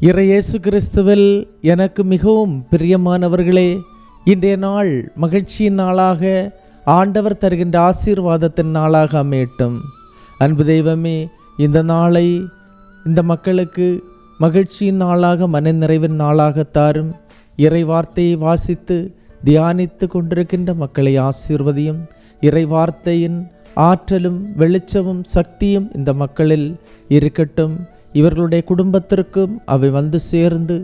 இயேசு கிறிஸ்துவில் எனக்கு மிகவும் பிரியமானவர்களே, இன்றைய நாள் மகிழ்ச்சியின் நாளாக, ஆண்டவர் தருகின்ற ஆசீர்வாதத்தின் நாளாக அமையட்டும். அன்பு தெய்வமே, இந்த நாளை இந்த மக்களுக்கு மகிழ்ச்சியின் நாளாக, மன நிறைவின் நாளாக தாரும். இறை வார்த்தையை வாசித்து தியானித்து கொண்டிருக்கின்ற மக்களை ஆசீர்வதியும். இறை வார்த்தையின் ஆற்றலும் வெளிச்சமும் சக்தியும் இந்த மக்களில் இருக்கட்டும். இவர்களுடைய குடும்பத்திற்கும் அவை வந்து சேர்ந்து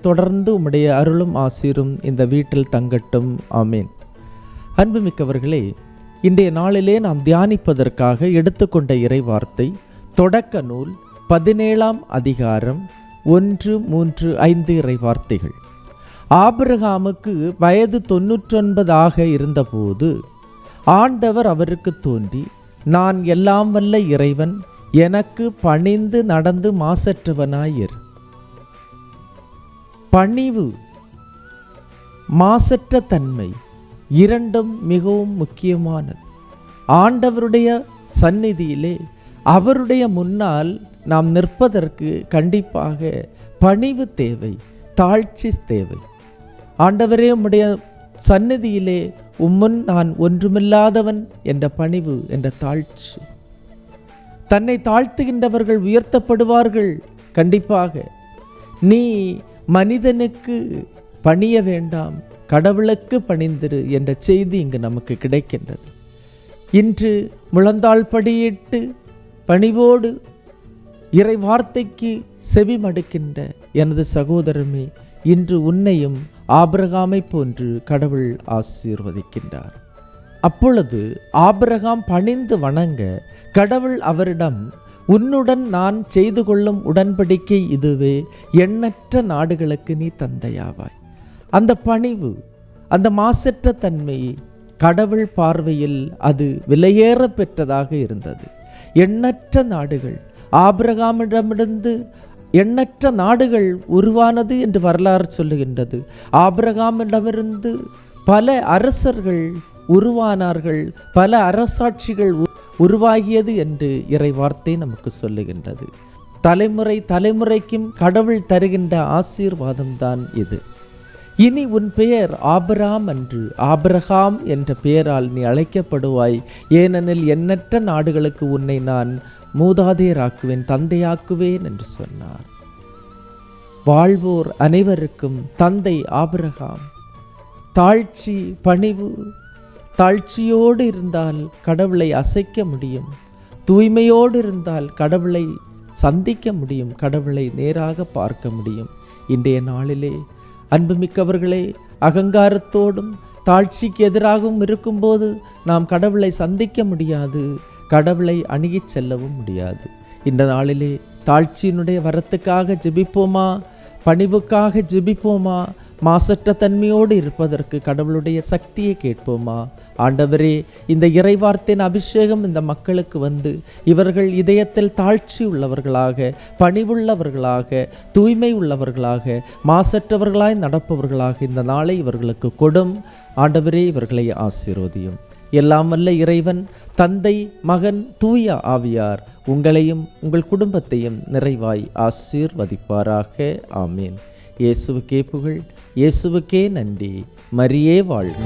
தொடர்ந்து உம்முடைய அருளும் ஆசீரும் இந்த வீட்டில் தங்கட்டும். ஆமீன். அன்புமிக்கவர்களே, இன்றைய நாளிலே நாம் தியானிப்பதற்காக எடுத்துக்கொண்ட இறை வார்த்தை தொடக்க நூல் 17ஆம் அதிகாரம் 1, 3, 5 இறை வார்த்தைகள். ஆபிரகாமுக்கு வயது 99 இருந்தபோது ஆண்டவர் அவருக்கு தோன்றி, நான் எல்லாம் வல்ல இறைவன், எனக்கு பணிந்து நடந்து மாசற்றவனாயிரு. பணிவு, மாசற்ற தன்மை இரண்டும் மிகவும் முக்கியமானது. ஆண்டவருடைய சந்நிதியிலே அவருடைய முன்னால் நாம் நிற்பதற்கு கண்டிப்பாக பணிவு தேவை, தாழ்ச்சி தேவை. ஆண்டவரே, உம்முடைய சந்நிதியிலே உம்முன் நான் ஒன்றுமில்லாதவன் என்ற பணிவு, என்ற தாழ்ச்சி. தன்னை தாழ்த்துகின்றவர்கள் உயர்த்தப்படுவார்கள். கண்டிப்பாக நீ மனிதனுக்கு பணிய வேண்டாம், கடவுளுக்கு பணிந்திரு என்ற செய்தி இங்கு நமக்கு கிடைக்கின்றது. இன்று முழந்தாள் படியிட்டு பணிவோடு இறை வார்த்தைக்கு செவி மடுக்கின்ற எனது சகோதரமே, இன்று உன்னையும் ஆபிரகாமை போன்று கடவுள் ஆசீர்வதிக்கின்றார். அப்பொழுது ஆபிரகாம் பணிந்து வணங்க கடவுள் அவரிடம், உன்னுடன் நான் செய்து கொள்ளும் உடன்படிக்கை இதுவே, எண்ணற்ற நாடுகளுக்கு நீ தந்தையாவாய். அந்த பணிவு, அந்த மாசற்ற தன்மை கடவுள் பார்வையில் அது விலையேற பெற்றதாக இருந்தது. எண்ணற்ற நாடுகள், ஆபிரகாமிடமிருந்து எண்ணற்ற நாடுகள் உருவானது என்று வரலாறு சொல்லுகின்றது. ஆபிரகாமிடமிருந்து பல அரசர்கள் உருவானார்கள், பல அரசாட்சிகள் உருவாகியது என்று இறை வார்த்தை நமக்கு சொல்லுகின்றது. தலைமுறை தலைமுறைக்கும் கடவுள் தருகின்ற ஆசீர்வாதம் தான் இது. இனி உன் பெயர் ஆபிரகாம் அன்று ஆபிரகாம் என்ற பெயரால் நீ அழைக்கப்படுவாய், ஏனெனில் எண்ணற்ற நாடுகளுக்கு உன்னை நான் மூதாதையராக்குவேன், தந்தையாக்குவேன் என்று சொன்னார். வாழ்வோர் அனைவருக்கும் தந்தை ஆபிரகாம். தாழ்ச்சி, பணிவு. தாழ்ச்சியோடு இருந்தால் கடவுளை அசைக்க முடியும். தூய்மையோடு இருந்தால் கடவுளை சந்திக்க முடியும், கடவுளை நேராக பார்க்க முடியும். இன்றைய நாளிலே அன்புமிக்கவர்களே, அகங்காரத்தோடும் தாழ்ச்சிக்கு எதிராகவும் இருக்கும்போது நாம் கடவுளை சந்திக்க முடியாது, கடவுளை அணுகிச் செல்லவும் முடியாது. இந்த நாளிலே தாழ்ச்சியினுடைய வரத்துக்காக ஜெபிப்போமா? பணிவுக்காக ஜெபிப்போமா? மாசற்ற தன்மையோடு இருப்பதற்கு கடவுளுடைய சக்தியை கேட்போமா? ஆண்டவரே, இந்த இறைவார்த்தையின் அபிஷேகம் இந்த மக்களுக்கு வந்து இவர்கள் இதயத்தில் தாழ்ச்சி உள்ளவர்களாக, பணிவுள்ளவர்களாக, தூய்மை உள்ளவர்களாக, மாசற்றவர்களாய் நடப்பவர்களாக இந்த நாளை இவர்களுக்கு கொடும். ஆண்டவரே, இவர்களை ஆசீர்வதியும். எல்லாம் வல்ல இறைவன், தந்தை, மகன், தூய ஆவியார் உங்களையும் உங்கள் குடும்பத்தையும் நிறைவாய் ஆசீர்வதிப்பாராக. ஆமீன். இயேசுவுக்கே புகழ், இயேசுவுக்கே நன்றி. மரியே வாழ்க.